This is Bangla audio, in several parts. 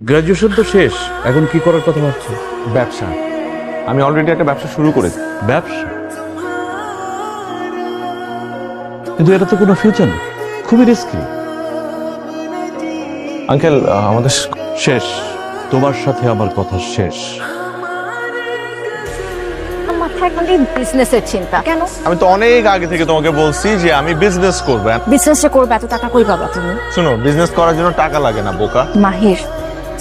গ্রাজুয়েশন তো শেষ, এখন কি করার কথা ভাবছো? ব্যবসা। আমি অলরেডি একটা ব্যবসা শুরু করেছি। ব্যবসা? কিন্তু এটা তো কোনো ফিউচার না, খুবই রিস্কি। আঙ্কেল আমাদের শেষ, তোমার সাথে আমার কথা শেষ। মাথায় খালি বিজনেসের চিন্তা কেন? আমি তো অনেক আগে থেকে তোমাকে বলছি যে আমি বিজনেস করব। বিজনেসটা করবে, এত টাকা কই পাবা তুমি? শুনো, বিজনেস করার জন্য টাকা লাগে না বোকা। মাহির,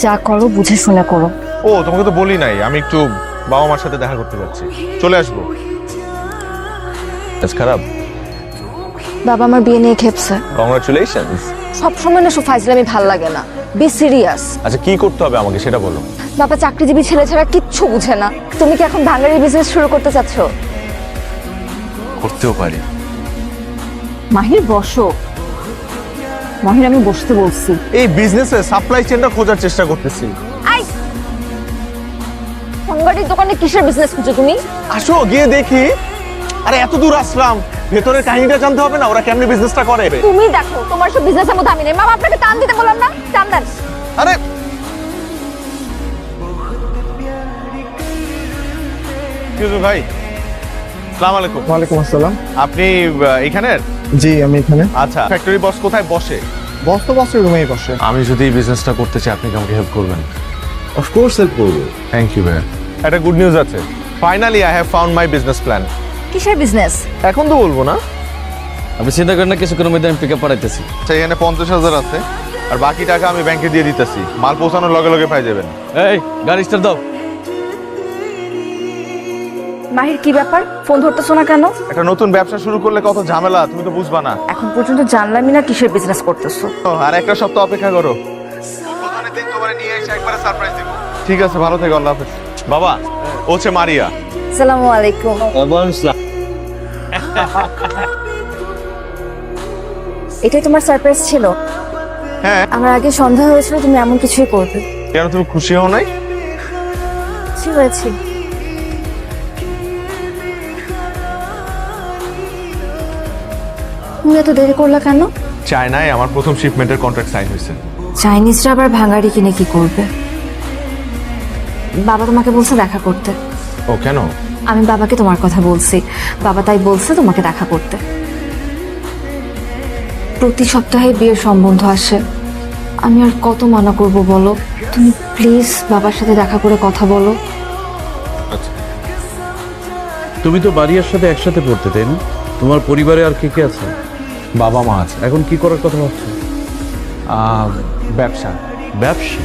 যা করো বুঝে শুনে করো। ও তোমাকে তো বলি নাই, আমি একটু বাবা মার সাথে দেখা করতে যাচ্ছি, চলে আসবো। খারাপ? বাবা আমার বিয়ে নিয়ে খেপছে। কংগ্রাচুলেশনস। সবসময় না ফাইজলামি ভাল লাগে না, বি সিরিয়াস। আচ্ছা কি করতে হবে আমাকে সেটা বলো। বাবা চাকরিজীবী ছেলে ছাড়া কিচ্ছু বুঝে না। তুমি কি এখন ভাঙাড়ি বিজনেস শুরু করতে চাচ্ছ? করতেও পারি। মাহির বসো। মাহির আমি বসতে বলছি। এই বিজনেসে সাপ্লাই চেনটা খোঁজার চেষ্টা করতেছি। আই ভাঙাড়ির দোকানে কিসের বিজনেস খুঁজো তুমি? আসো গিয়ে দেখি। আরে এত দূর আসলাম, ভেতরের কাহিনীটা জানতে হবে না, ওরা কেমনে বিজনেসটা করে। তুমি দেখো, তোমার সব বিজনেসের মধ্যে আমি নেই। মা আপনাকে টান দিতে বললাম না, টান দেন। আরে ভাই, আসসালামু আলাইকুম। ওয়ালাইকুম আসসালাম। আপনি এখানের? জি আমি এখানে। আচ্ছা, ফ্যাক্টরি বস কোথায় বসে? বস তো বসের রুমেই বসে। আমি যদি এই বিজনেসটা করতে চাই, আপনি কি আমাকে হেল্প করবেন? অফকোর্স হেল্প করবো। থ্যাংক ইউ ভাই। একটা গুড নিউজ আছে, finally I have found my business plan. কিসের বিজনেস? এখন তো বলবো না। আপনি চিন্তা করেন না, কিছুক্ষণের মধ্যে আমি পিক আপ পাঠাইতেছি। আচ্ছা, এখানে 50,000 আছে, আর বাকি টাকা আমি ব্যাংকে দিয়ে দিতেছি। মাল পৌঁছানোর লগে লগে পাই যাবেন। এই গাড়ি স্টার্ট দাও। মাহির কি ব্যাপার, ফোন ধরতেছো না কেন? একটা নতুন ব্যবসা শুরু করলে কত ঝামেলা, তুমি তো বুঝবা না। এখন পর্যন্ত জানলামই না কিসের বিজনেস করতেছো। আর একটা সপ্তাহ অপেক্ষা করো, ঠিক আছে? ভালো থেকো, আল্লাহ হাফেজ। বাবা, ও হচ্ছে মারিয়া। আসসালামু আলাইকুম। এটাই তোমার সারপ্রাইজ ছিল? হ্যাঁ। আমার আগে সন্দেহ হয়েছিল তুমি এমন কিছুই করবে। কেন, তুমি খুশি হও নাই? খুশি হয়েছি। তুমি এত দেরি করলা কেন? চায়নায় আমার প্রথম শিপমেন্টের কন্ট্রাক্ট সাইন হয়েছে। চাইনিজরা আবার ভাঙাড়ি কিনে কি করবে? বাবা তোমাকে বলছে দেখা করতে। ও কেন? আমি বাবাকে তোমার কথা বলছি, বাবা তাই বলছে তোমাকে দেখা করতে। প্রতি সপ্তাহে বিয়ের সম্বন্ধ আসে, আমি আর কত মানা করব বলো? তুমি প্লিজ বাবার সাথে দেখা করে কথা বলো। তুমি তো বাড়ির সাথে একসাথে পড়তে, তাই না? তোমার পরিবারে আর কে কে আছে? বাবা মা আছে। এখন কি করার কথা ভাবছো? ব্যবসা। ব্যবসা?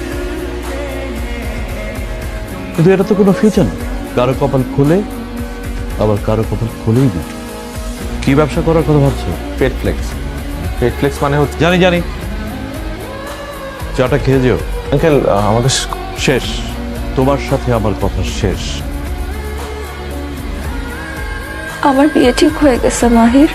কিন্তু এটা তো কোনো ফিউচার না, কারো কপাল খুলে আবার কারো কপাল খুলেই না। কি ব্যবসা করার কথা ভাবছো? পেট ফ্লেক্স। পেট ফ্লেক্স মানে হচ্ছে, জানি জানি, চাটা খেয়ে যেও। আঙ্কেল আমাদের শেষ, তোমার সাথে আমার কথা শেষ। আমার বিয়ে ঠিক হয়ে গেছে মাহির।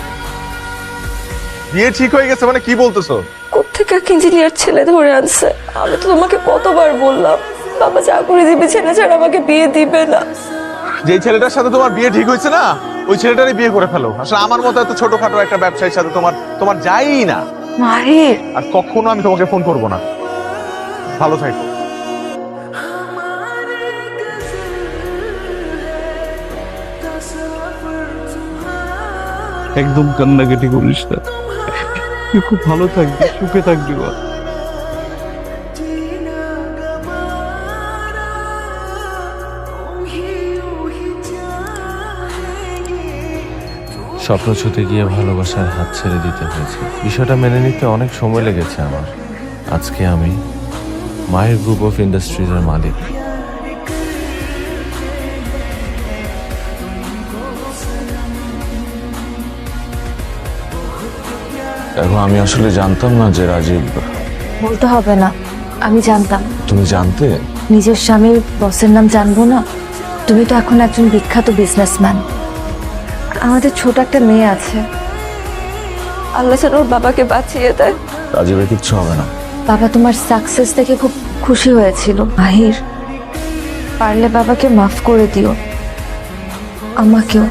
বিয়ে ঠিক হয়ে গেছে মানে কি বলতেছো? কোত্থেকে এক ইঞ্জিনিয়ার ছেলে ধরে আনছে। আমি তো তোমাকে কতবার বললাম বাবা চাকরি দিবে, ছেলে ছাড়া আমাকে বিয়ে দিবে না। যেই ছেলেটার সাথে তোমার বিয়ে ঠিক হয়েছে না, ওই ছেলেটারই বিয়ে করে ফেলো। আসলে আমার মতো এত ছোটখাটো একটা ব্যবসায়ীর সাথে তোমার যাই না। মাহির, আর কখনো আমি তোমাকে ফোন করব না। ভালো থাকো। একদম কান্নাকাটি করিস না, তুই খুব ভালো থাকবি, সুখে থাকবি। স্বপ্ন ছুতে গিয়ে ভালোবাসার হাত ছেড়ে দিতে হয়েছে। বিষয়টা মেনে নিতে অনেক সময় লেগেছে আমার। আজকে আমি মাহির গ্রুপ অফ ইন্ডাস্ট্রিজের মালিক। এবং আমি আসলে জানতাম না যে রাজীব। বলতে হবে না, আমি জানতাম। তুমি জানতে? নিজের স্বামীর বসের নাম জানবো না? তুমি তো এখন একজন বিখ্যাত বিজনেসম্যান। আমাদের ছোট একটা মেয়ে আছে, আল্লাহ যেন ওর বাবাকে বাঁচিয়ে দেয়। রাজীবের কিচ্ছু হবে না। বাবা তোমার সাকসেস দেখে খুব খুশি হয়েছিল। মাহির, পারলে বাবাকে মাফ করে দিও, আমাকেও।